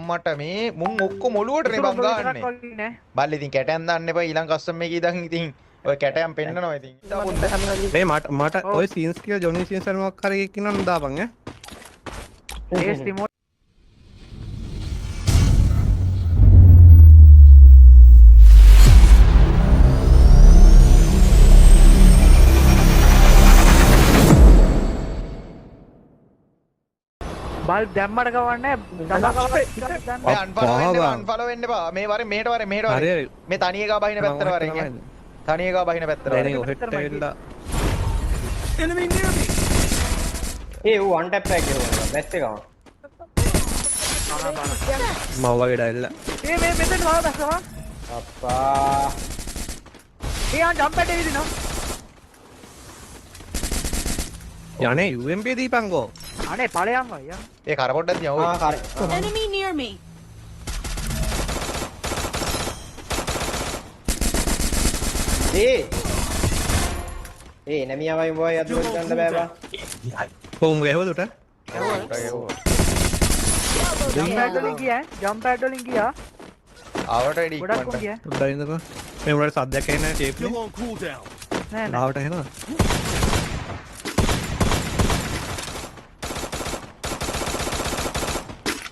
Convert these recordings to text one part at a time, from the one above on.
අම්මට මේ මුන් ඔක්කොම ඔලුවට නේ බං ගාන්නේ. බල්ලි ඉතින් කැටයන් දාන්න එපා ඊළඟ කස්ටම් එකේ ඉඳන් ඉතින් ඔය කැටයන් පෙන්නනවා ඉතින්. මේ මට ඔය සීන්ස් කියලා ජොනි සීන්ස් අර මොකක් හරි කියනවා දාපන් ඈ. ඒස් රිමෝට් බල් දැම්මට ගවන්නේ අන්ෆලෝ වෙන්න එපා. මේ වරේ මෙහෙට වරේ මෙහෙට වරේ. මේ තනිය ගා බහින පැත්තට වරේ. තනිය ගා බහින පැත්තට වරේ. හෙට් වෙලා enemy near me. ඒ ඌ one tap එක ගෙවනවා. බැස් එක ගම. මව වගේ ඩයිල්ලා. මේ මෙතන වල දැස්සවා. අප්පා. ඒ ජම්ප් පැටේ විදිනවා. යන්නේ UMP දීපංගෝ. අනේ ඵලයන් අයියා. ඒ කර පොඩ්ඩක් දියා ඔය. ආ කරේ. Enemy near me. ඒ enemy ආවයි බෝයි අද ගන්න බෑ බා. කොහොම ගහවලුට? ජම්ප් පැඩ් වලින් ගියා. ජම්ප් පැඩ් වලින් ගියා. ආවට එඩි ගොඩක් ඉක්මනට. ගියා. පොඩ්ඩක් ඉඳපන්. මේ උඩට සද්දයක් ඇහෙන්නේ නැහැ ටේප් Still on cooldown. නෑ නෑ. ආවට එනවා.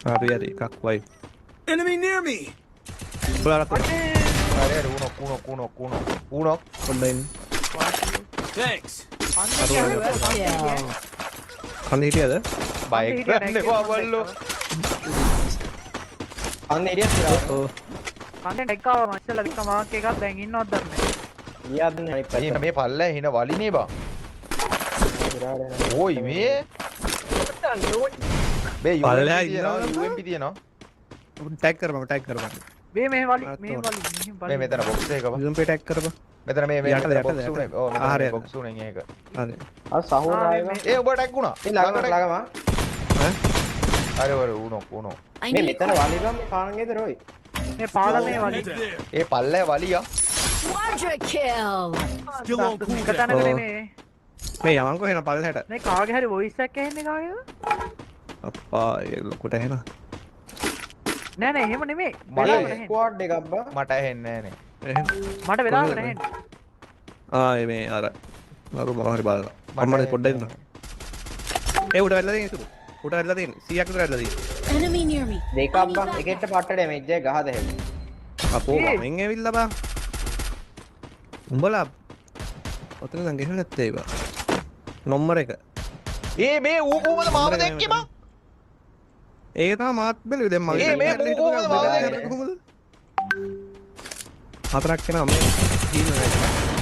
හරි එකක් වයි. Enemy near me. උඩට අර ඌනෝ පොඩ්ඩක් ඉන්න. Thanks. කන්න හිටියද? බයික් ගන්න එපා බල්ලෝ. අන්න එරියස් කියලා. ඔව්. කන්ටෙන්ට් එකක් ආවා මචංලා වික මාක් එකක් දැන් ඉන්නවද දන්නේ ගියාද නේ අනිත් පැත්ත. මේ පල්ලෑ හින වලිනේ බා. ඕයි මේ මේ පල්ලෑ UMP ඉන්නවා. තියෙනවා UMP තියෙනවා. ටැග් කරපන්. මේ වලි මේ මේ වලි මෙතන බොක්ස් එක බා. UMP ටැග් කරපන්. මෙතන මේ යටද, බොක්ස් උනේ. ඔව් මෙතන හරි. බොක්ස් උනේ ඒක. හරි. අර සහෝර ආයෙම. ඒ ඔබ ටැග් වුණා. ඒ ළඟම. අර ඌනෝ. I මේ need මෙතන වලිගම් මේ පානගේද රොයි. මේ පාලා මේ වලි There. A පල්ලෑ වලියා. quadra kill. Still on cooldown. කතනක නෙමේ මේ යවන්කෝ එන පල්ලෙහාට. මේ කාගේ හරි වොයිස් එකක් ඇහෙන්නේ කාගේද අප්පා ඒ ලොකුට එන. නෑ නෑ එහෙම නෙමේ මට වෙලාවට ඇහෙන්නේ. ස්ක්වොඩ් එකක් බා. මට ඇහෙන්නේ නෑනේ. මට වෙලාවට ඇහෙන්නේ මේ අර නරු මොකක් හරි බලලා. අම්මනේ පොඩ්ඩක් ඉන්න. ඒ උඩ වැල්ලා තියෙන ඉතුරු. උඩ වැල්ලා තියෙන 100ක් විතර වැල්ලා තියෙන. Enemy near me. දෙකක් බා. එකෙක්ට පට්ට ඩැමේජ් එක ගහද හැටි. අපෝ මම ඇවිල්ලා බා. උඹලා ඔතන දැන් ගෙහෙන්න නැත්තේ බා. නම්බර 1. ඒ මේ ඌ කොහමද මාව දැක්කේ බං? ඒක තමයි මාත් බැලුවේ දැන් මගේ. ඒ මේ ඌ කොහමද මාව දැක්කේ? කොහමද? හතරක් කෙනා මේ ජීන නැහැ.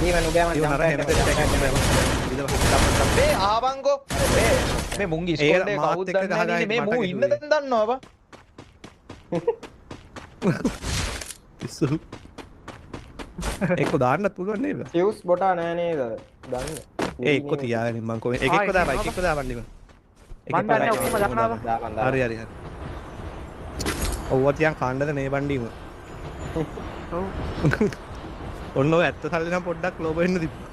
ඊමන් උගෑම ඉතින් අර හැම දෙයක් මේ ආවංගෝ මේ මුංගි ඉස්කෝලේ කවුද දන්නේ මේ මූ ඉන්න දැන් දන්නවා බා. පිස්සු. ඒක දාන්නත් පුළුවන් නේද? ෆියුස් බොටා නෑ නේද? දන්නේ. ඒ එක්ක තියාගෙන මං කොහේ එකෙක්ව දාපන් එකෙක්ව දාපන් ඉතින්. මන් දන්නේ ඔක්කොම දානවා දාපන්. හරි. ඔව්ව තියන් කාණ්ඩද නේ බණ්ඩීම. ඔව් ඔන්න ඔය ඇත්ත සල්ලි නම් පොඩ්ඩක් ලෝභ වෙන්න තිබ්බා.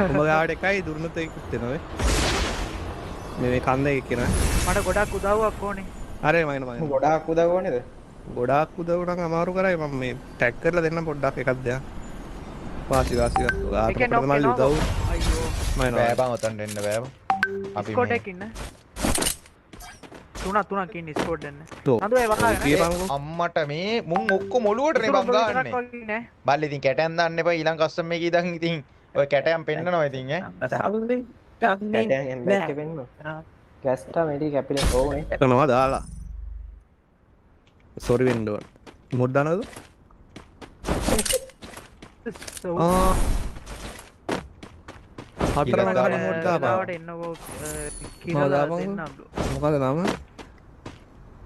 උඹ ගාවට එකයි දුර්නත එකකුත් දෙනවා මේ කන්ද එක කියන. මට ගොඩක් උදව්වක් ඕනේ හරි මම ගොඩාක් උදව් ඕනේද? ගොඩාක් උදව් නම් අමාරු කරයි මම මේ ටැග් කරලා දෙන්නම් පොඩ්ඩක් එකක් දෙයක්. වාසි ඔයාට එකෙන් පොඩ්ඩක් මල්ලි උදව් අයියෝ මම බෑ බං ඔතන එන්න බෑ බං. අපි ස්කෝඩ් මේ එකක් ඉන්න තුනක් ඉන්න ස්කෝඩ් දෙන්න තෝ නඳු ඒ වහගෙන කියපන්කෝ. අම්මට මේ මුන් ඔක්කොම ඔලුවට නේ බං ගාන්නේ. බල්ලි ඉතින් කැටයන් දාන්න එපා ඊළඟ කස්ටම් එකේ ඉඳන් ඉතින් ඔය කැටයන් පෙන්නනවා ඉතින් ඈ. කැටයන් බැක් එකෙන්න. කැස්ටා මෙඩි කැපිලේ ඕනේ. එතනවා දාලා. සෝරි වෙන්න ඕන. මොඩ් දානවද? හතරම ගහලා මොඩ් දාපන්. වට එන්නකෝ කියලා දෙන්නම් මොකද නම?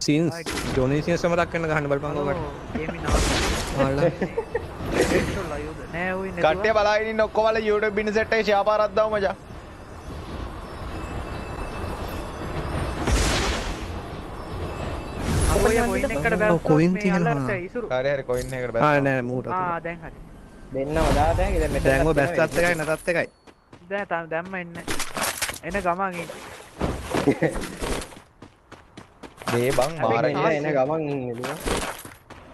සීන්ස් ජොනි සීන්ස් මතක් කරන ගහන්න බලපන් ඔකට. ගේමින් නෑ ඔය නේ කට්ටිය බලාගෙන ඉන්න ඔක්කොම YouTube බින් සෙට් එකේ ෂෙයා පාරක් දාමු මචං. ඔය කොයින් එකට බැලුවොත් කොයින් මේ තියෙනවා. අල්ලර්ට ඉසුරු හරි හරි කොයින් එකකට ආ බෑ. නෑ මූට. දැන් හරි දෙන්නම දාද හැකි දැන් මෙතන. දැන් ඔය බැස්ටත් එකයි නැතත් එකයි. දැන් තාම දැම්ම එන්න එන ගමන් ඉන්න මේ බං මාර එන ගමන් ඉන්නේ දුවා.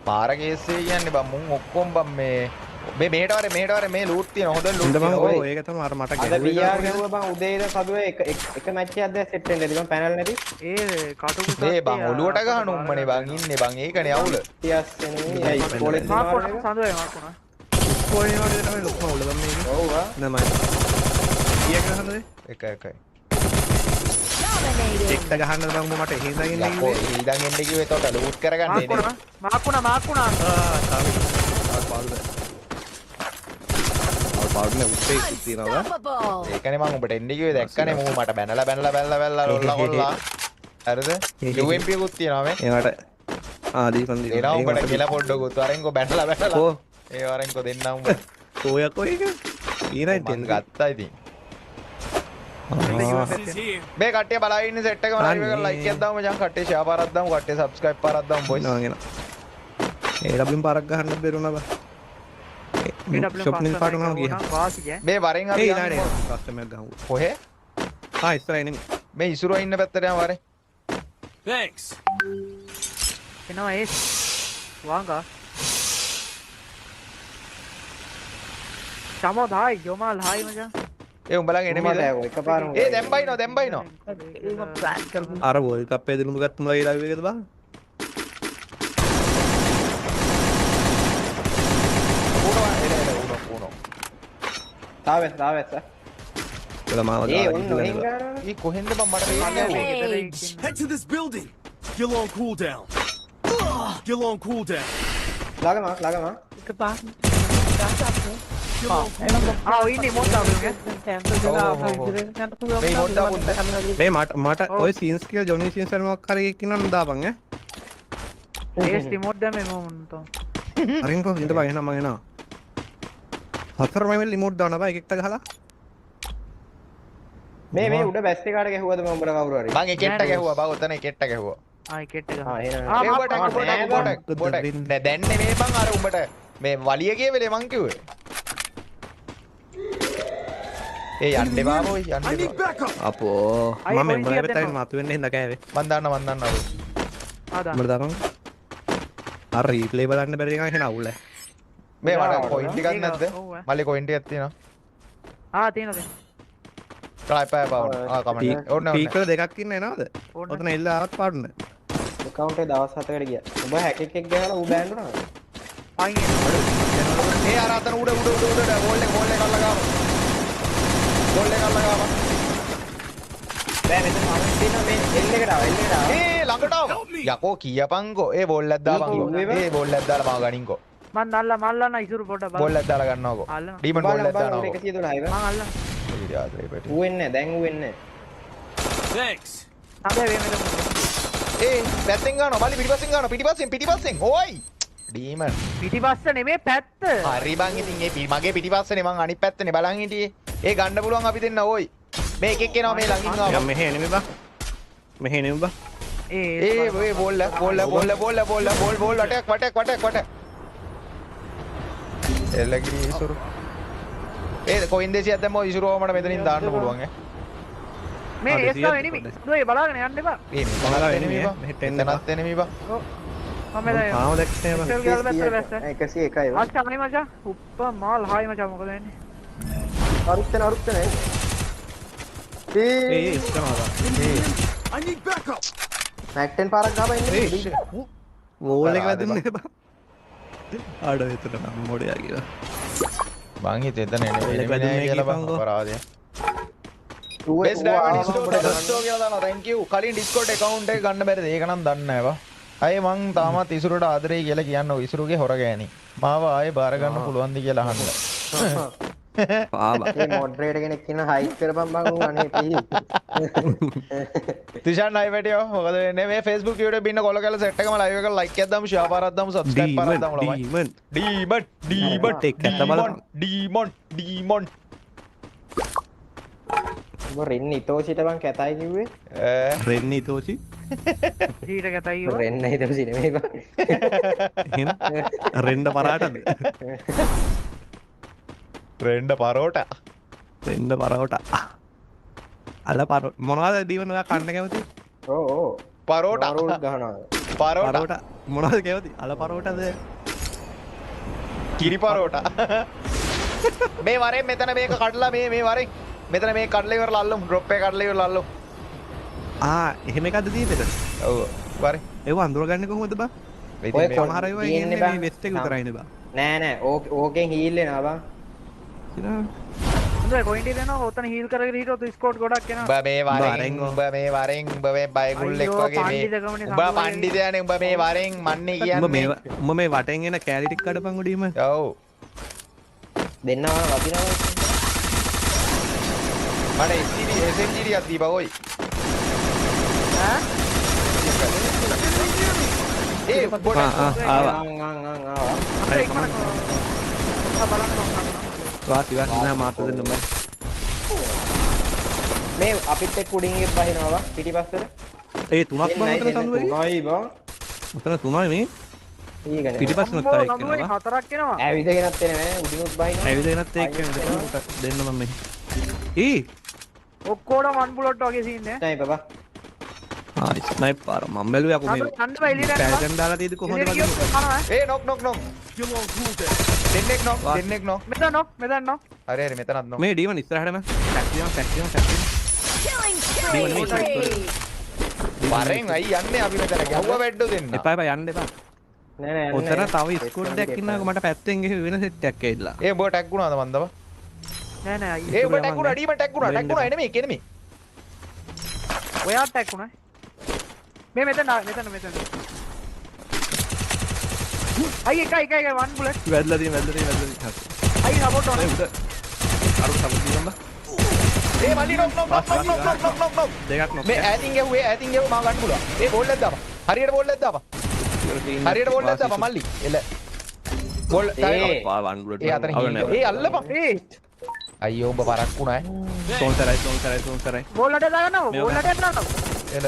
මාර කේස්සේ කියන්නේ බං මුන් ඔක්කොම බං මේ මේට වර මේ ලූට් තියෙන හොඳ ලූට් ඉන්න බං තියෙන. ඔය ඒක තමයි අර මට අද VR ගැහුවා බං උදේද සදුවේ එක මැච් එකක් දැන් සෙට් වෙන්න බං පැනල් නැති. ඒ කටුකු මේ බං ඔලුවට ගහන උම්මනේ බං ඉන්නේ බං ඒකනේ අවුල. 30 එනෙමි කොලෙජ් මාකුණ සඳුවේ මාකුණ. කොයි වලද තමයි ලොක්ම උල බං මේක. ඔව් ආ. නමයි. කීයක් ගහන්නද? එකයි. Dominated. එක්ට ගහන්නද බං මට හිඳන් ඉන්නේ යකෝ ඊඩන් එන්නේ කිව්වේ එතකොට ලූට් කරගන්න එන්නේ. මාකුණ පාඩුනේ උත්තේ තියනවා. Unstoppable. ඒකනේ මම ඔබට එන්නේ කිව්වේ දැක්කනේ මූ මට බැනලා ඔල්ලා. හරිද? UMP එකකුත් තියෙනවා මේ. ඒකට දීපන් එනවා උඹට කියලා පොඩ්ඩකුත් වරෙන්කෝ බැනලා. ඕ ඒ වරෙන්කෝ දෙන්නම් උඹ. ඔය කොයික ඊරයි මං දෙන්න ගත්තා ඉතින්. This is here. මේ කට්ටිය බලලා ඉන්නේ සෙට් එකම ලයිව් එක ලයික් එකක් දාමු මචං කට්ටිය ෂෙයා පාරක් දාමු කට්ටිය සබ්ස්ක්‍රයිබ් පාරක් දාමු බොයිස්. නෝගෙන ඒ ඩබ්ලින් පාරක් ගහන්න බැරුණා බා ෂොප්නින් පාට උනාම ගියා වාසිය. මේ වරෙන් අපි ඒ යන්නේ නාඩේ කස්ටමර් ගහමු කොහෙ? ඉස්සරහින් නෙමෙයි මේ ඉසුරුව ඉන්න පැත්තට යමු වරේ. Thanks. එනවා ඒ වාංගා. Chamo hai, Jomal hai මචං. ඒ උඹලගේ එනෙමිද? එකපාරම ඒ දැන් බයිනෝ. අර වෝල් කප් එකේ දිනුම ගත්තම ලයි ලයිව් එකද බා උනෝ. තාවෙස් එලා මාව ඒ ඔන්න ඔහෙන් ගන්නවා ඊ කොහෙන්ද බං මට වෙන්නේ? Rampage. Head to this building. Skill on cooldown. Skill on cooldown. ළඟම Skill on cooldown. ඉන්නේ මොන්ටා වගේ. මේ මොඩ්ඩා පුන්ද. මේ මට ඔය සීන්ස් කියලා ජොනි සීන්ස් වල මොකක් හරි කියනනම් දාපන් ඒ රිමෝට් දැම්මේ මොන්ට. අරින් කො ඉඳ බා එනවා මම එනවා හතර මයිල් රිමෝට් දානවා බා එකෙක්ට ගහලා මේ උඩ බැස් එකට ගැහුවද මම උඹට කවුරු හරි මං එකෙට්ට ගැහුවා බා ඔතන එකෙට්ට ගැහුවා. කෙට් එක. එහෙනම් ඒ උඹට දැන් නෙමෙයි බං අර උඹට මේ වලිය කිය වෙලේ මං කිව්වේ. ඒ යන්න එපා බෝයි යන්න I need එපා. backup. අපෝ අයි මම පොයින්ට් මෙම්බර් එකක් එකෙන් දෙන්නම්. මතු වෙන්නේ හින්දා කෑවේ මන් දාන්න ආදා. මට දාපන් අර රීප්ලේ බලන්න බැරි එකක් එහෙනම් අවුල මේ මට පොයින්ට් එකක් නැද්ද? මල්ලි පොයින්ට් එකක් තියෙනවා. තියෙනවා. ට්‍රයි පාවුන්. කමෙන්ට්. ඕන්න පීක් වල දෙකක් ඉන්න එනවද ඔතන එල්ල ආවත් පාඩුන account එක දවස් 7කට ගියා උඹ හැක් එකක් ගහලා ඌ බෑන්ඩ් වුණාද පයින් ඒ අර අතන උඩ වෝල් එක අල්ල ගාව. වෝල් එක අල්ල ගාව. බෑ මෙතන මම තියෙනවා මේ එල් එකට ආව ඒ ළඟට ආව. යකෝ කීයපන්කෝ. ඒ වෝල් එකක් දාපන්කෝ. ඒ වෝල් එකක් දාලා මාව ගනින්කෝ. මන් මල්ලන්න ඉසුරු පොඩ වෝල් එකක් දාලා ගන්නවකෝ. අල්ලනවා. ඩීමන් වෝල් එකක් දානවා. 112 මං අල්ලන්න. ඊට ආදරේ පැටි. ඌ එන්නේ දැන් ඌ එන්නේ Thanks. අපේ වෙමෙද. ඒ පැත්තෙන් ගන්නවා. මල්ලි පිටිපස්සෙන්. ඕයි. ඩීමන්. පිටිපස්ස නෙමේ පැත්ත. හරි බං ඉතින් ඒ මගේ පිටිපස්සනේ මං අනිත් පැත්තනේ බලන් හිටියේ. ඒ ගන්න පුළුවන් අපි දෙන්න ඕයි. මේ එකෙක් එනවා මේ ළඟින් ආවා. යම් මෙහෙ එනෙමි බා මෙහෙ එනෙමි බා ඒ බෝල් වටක්. එල්ලගිරි ඉසුරු. ඒ කොයින් 200ක් දැම්මෝ ඉසුරුව මට මෙතනින් දාන්න පුළුවන් ඈ. මේ ඒස්කව එනිමි. දුවේ බලාගෙන යන්න එපා. ඒ බලාගෙන එනිමි එනිමි බා. මෙහෙට එන්න එතනත් එනිමි බා. ඔව්. මම දැන් ආව දැක්කේ බා සෙල් ගාල පැත්තට බැස්ස. 101යි අච්චා හයි මචං. උප්පා මාල් හයි මචං මොකද වෙන්නේ? අරුත්තන ඒ ඉස්සරහා I need backup. මැක්ටන් පාරක් ගාව ඉන්නේ වෝල් එක වැදුන්නේ බා ආඩ විතර නම් මොඩයා කියලා බං හිතේ එතන එනිමි වැදුනේ නෑ කියලා බං කියපන්කෝ. අපරාධය. ඌ බෙස් ඩයමන්ඩ් ස්ටෝර් කියලා දානවා. thank you. කලින් Discord account එක ගන්න බැරිද? ඒක නම් දන්නේ නැහැ බා. අය මං තාමත් ඉසුරුට ආදරේ කියලා කියන්න ඔය ඉසුරුගේ හොර ගෑණි. මාව ආයේ බාර ගන්න පුළුවන්ද කියලා අහන්න. පාබා මේ මොඩරේටර් කෙනෙක් ඉන්න හයිට් කරපන් බං ඌ අනේ පී තිෂාන් නයි වැටියෝ මොකද වෙන්නේ මේ Facebook YouTube ඉන්න කොල්ල කැල සෙට් එකම ලයිව් එක ලයික් එකක් දාමු ෂෙයා පාරක් දාමු සබ්ස්ක්‍රයිබ් පාරක් දාමු ළමයි ඩීමන් උඹ රෙන්න ඉතෝසිට බං කැතයි කිව්වේ රෙන්න ඉතෝචි ජීට කතයි ඔය. රෙන්න ඉතෝසි නෙමෙයි බං එහෙනම් රෙන්න පරාටද ට්‍රෙන්ඩ් පරෝටා රෙන්න පරාට අල පර මොනවද දීවන ඔයා කන්න කැමති ඕ පරෝටා නෝරුල් ගහනවා. පරෝටා පරෝට මොනවද කැවති අල පරෝටද කිරි පරෝටා මේ වරෙන් මෙතන මේක කඩලා මේ වරෙන් මෙතන මේ කඩලා ඉවරලා අල්ලමු ඩ්‍රොප් එක කඩලා ඉවරලා අල්ලමු එහෙම එකක්ද දීපෙට ඔව් වරෙන් ඒව අඳුරගන්න කොහොමද බා ඔය සමහර ඒවා තියෙන්නේ ඉන්නේ බා. මේ වෙස්ට් එක විතරයිනේ බා නෑ ඕකෙන් හීල් වෙනවා බං. හොඳයි කොයින්ටි දෙනවා ඔතන හීල් කරගෙන හිටියොත් ස්කෝඩ් ගොඩක් එනවා උඹ මේ වරෙන් වරෙන් උඹ මේ වරෙන් උඹ මේ බයිගුල්ලෙක් අයියෝ, වගේ මේ පණ්ඩිතකමනේ උඹ සම්බුලගේ. පණ්ඩිතයානේ උඹ මේ වරෙන් මන්නේ උඹ කියන්නේ උඹ මේ වටෙන් එන කෑලි ටික කඩපන් උඩීම ඔව් දෙන්නවා වදිනවා. මට SMG ටිකක් දීපන් ඔයි ඒ බොඩ ආවා ආවා. අපේ ඉක්මනට බලන්න ඕන. වාසි නෑ මාත දෙන්න බෑ මේ අපිත් එක්ක උඩින් ගිහින් බහිනවා බං පිටිපස්සට. ඒ තුනක් බං උතන සඳුවේ නයි බං. උතන තුනයි මේ ඊගනේ. පිටිපස්සෙන් අම්මෝ, තව ළමයි එක්කෙනවා හතරක් එනවා ඇවිදගෙනත් එන්නේ නෑ උඩිනුත් බහිනවා. ඇවිදගෙනත් එක්ක දෙන්න මම මේ ඔක්කොම වන් බුලට් වගේ සීන් නේ නයි බබා. ස්නයිප් පාර මම බැලුවේ අකෝ මේ හන්ද එළියට යනවා පෑගන් දාලා තියෙද කොහොමද එළියට වගේ ගියොත් කනවා ඒ නොක් Skill on cooldown. දෙන්නෙක් නොක් මෙතන නෝ හරි හරි මෙතනත් නොක් මේ ඩීවන් ඉස්සරහටම ටැක්සියම Killing Demon spree. වරෙන් අයි යන්නේ අපි මෙතන ගැහුවා වැඩෝ දෙන්න එපා එපා යන්න එපා නෑ නෑ. ඔතන තව ස්කෝඩ් එකක් ඉන්නකෝ මට පැත්තෙන් ගිහ වෙන සෙට් එකක් ඇවිල්ලා ඒ උඹ ටැග් වුණාද මන්දව නෑ නෑ අයියේ ඒ උඹ ටැග් වුණා ඩීම ටැග් වුණා එනෙමෙ කෙනෙමෙ ඔයා ටැක් උනා මේ මෙතන අයියේ එකයි වන් බුලට් වැදලා තියෙන අයියේ සපෝට් ඕනේ උඩ අර සම්පූර්ණ බම්බා ඒ මල්ලි නොක් දෙකක් නොක් මේ ඈතින් ගැහුවේ මා ගන්න පුළුවන් ඒ බෝල් එකක් දාපන් හරියට බෝල් එකක් දාපන් මල්ලි එල බෝල් වන් බුලට් ඒ අතන ඒ අල්ලපන් ඒ අයියෝ උඹ පරක් වුණා ඈ සෝන්සරයි බෝලට දාගන්නව බෝලට එන්නව එල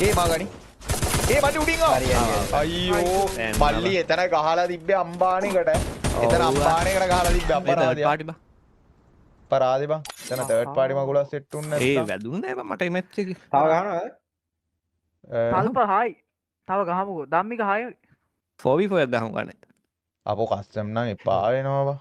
ඒ මා ගනි ඒ මල්ලි උඩින් ආවා අයියෝ මල්ලි එතන ගහලා තිබ්බේ අම්බාණේකට එතන අම්බාණේකට ගහලා තිබ්බේ අපරාධය පාටි බා පරාදේ බං එතන තර්ඩ් පාටි මගුලක් සෙට් උන්නේ ඒ නැත්තම් වැදුනේ නෑ මට මැච් එක තව ගහනවද? කල්ප හායි තව ගහමුකෝ ධම්මික හායි 4v4 එකක් ගහමු ගන්න අපෝ කස්ටම් නම් එපා වෙනවා බං